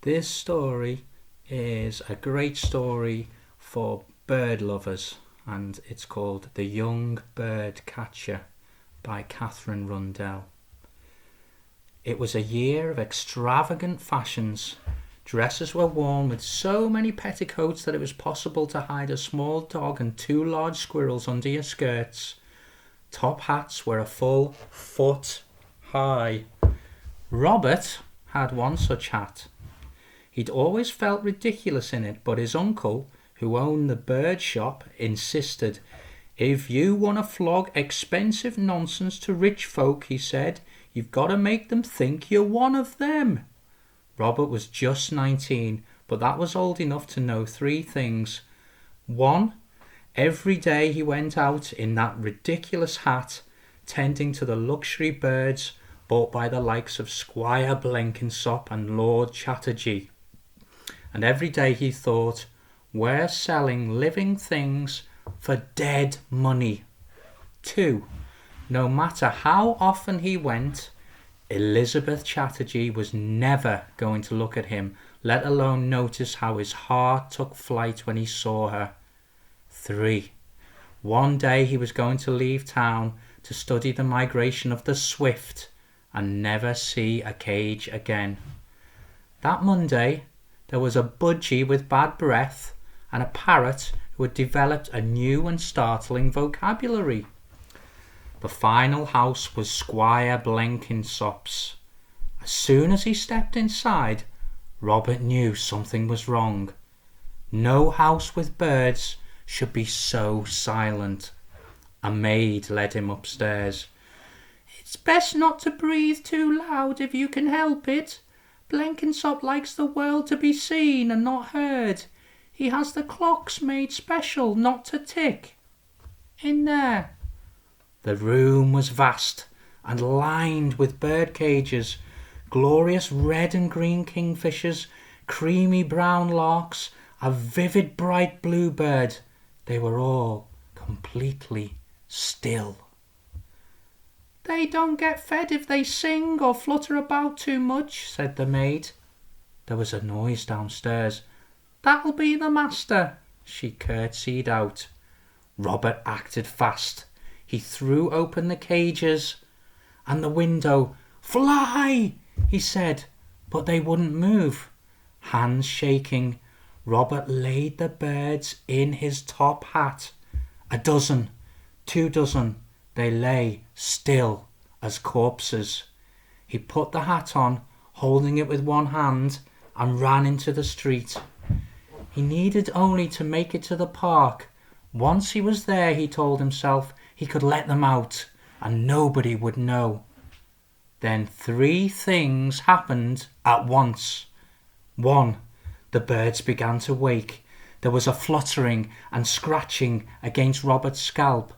This story is a great story for bird lovers, and it's called The Young Bird Catcher by Catherine Rundell. It was a year of extravagant fashions. Dresses were worn with so many petticoats that it was possible to hide a small dog and two large squirrels under your skirts. Top hats were a full foot high. Robert had one such hat. He'd always felt ridiculous in it, but his uncle, who owned the bird shop, insisted. "If you want to flog expensive nonsense to rich folk," he said, "you've got to make them think you're one of them." Robert was just 19, but that was old enough to know three things. 1. Every day he went out in that ridiculous hat, tending to the luxury birds bought by the likes of Squire Blenkinsop and Lord Chatterjee. And every day he thought, we're selling living things for dead money. 2. No matter how often he went, Elizabeth Chatterjee was never going to look at him, let alone notice how his heart took flight when he saw her. 3. One day he was going to leave town to study the migration of the swift and never see a cage again. That Monday, there was a budgie with bad breath and a parrot who had developed a new and startling vocabulary. The final house was Squire Blenkinsop's. As soon as he stepped inside, Robert knew something was wrong. No house with birds should be so silent. A maid led him upstairs. "It's best not to breathe too loud if you can help it. Blenkinsop likes the world to be seen and not heard. He has the clocks made special not to tick. In there." The room was vast and lined with bird cages, glorious red and green kingfishers, creamy brown larks, a vivid bright bluebird. They were all completely still. "They don't get fed if they sing or flutter about too much," said the maid. There was a noise downstairs. "That'll be the master." She curtsied out. Robert acted fast. He threw open the cages and the window. "Fly!" he said, but they wouldn't move. Hands shaking, Robert laid the birds in his top hat. 12, 2, they lay still as corpses. He put the hat on, holding it with one hand, and ran into the street. He needed only to make it to the park. Once he was there, he told himself, he could let them out, and nobody would know. Then 3 things happened at once. 1. The birds began to wake. There was a fluttering and scratching against Robert's scalp.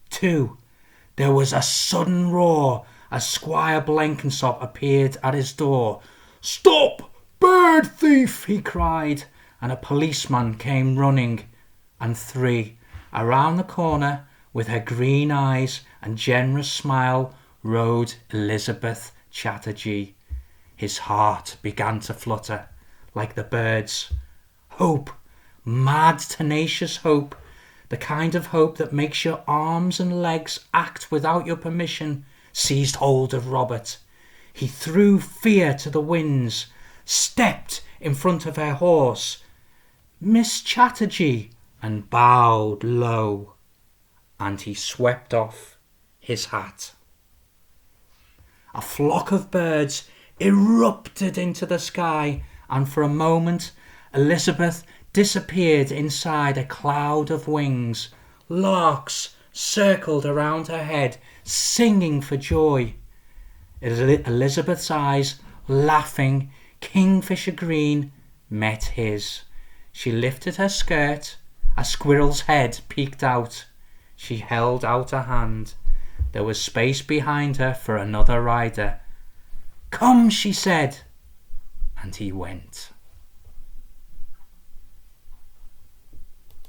2. There was a sudden roar as Squire Blenkinsop appeared at his door. "Stop, bird thief!" he cried, and a policeman came running. And 3. Around the corner, with her green eyes and generous smile, rode Elizabeth Chatterjee. His heart began to flutter like the birds. Hope, mad, tenacious hope, the kind of hope that makes your arms and legs act without your permission, seized hold of Robert. He threw fear to the winds, stepped in front of her horse, "Miss Chatterjee," and bowed low, and he swept off his hat. A flock of birds erupted into the sky, and for a moment Elizabeth disappeared inside a cloud of wings. Larks circled around her head, singing for joy. Elizabeth's eyes, laughing, kingfisher green, met his. She lifted her skirt. A squirrel's head peeked out. She held out a hand. There was space behind her for another rider. "Come," she said, and he went.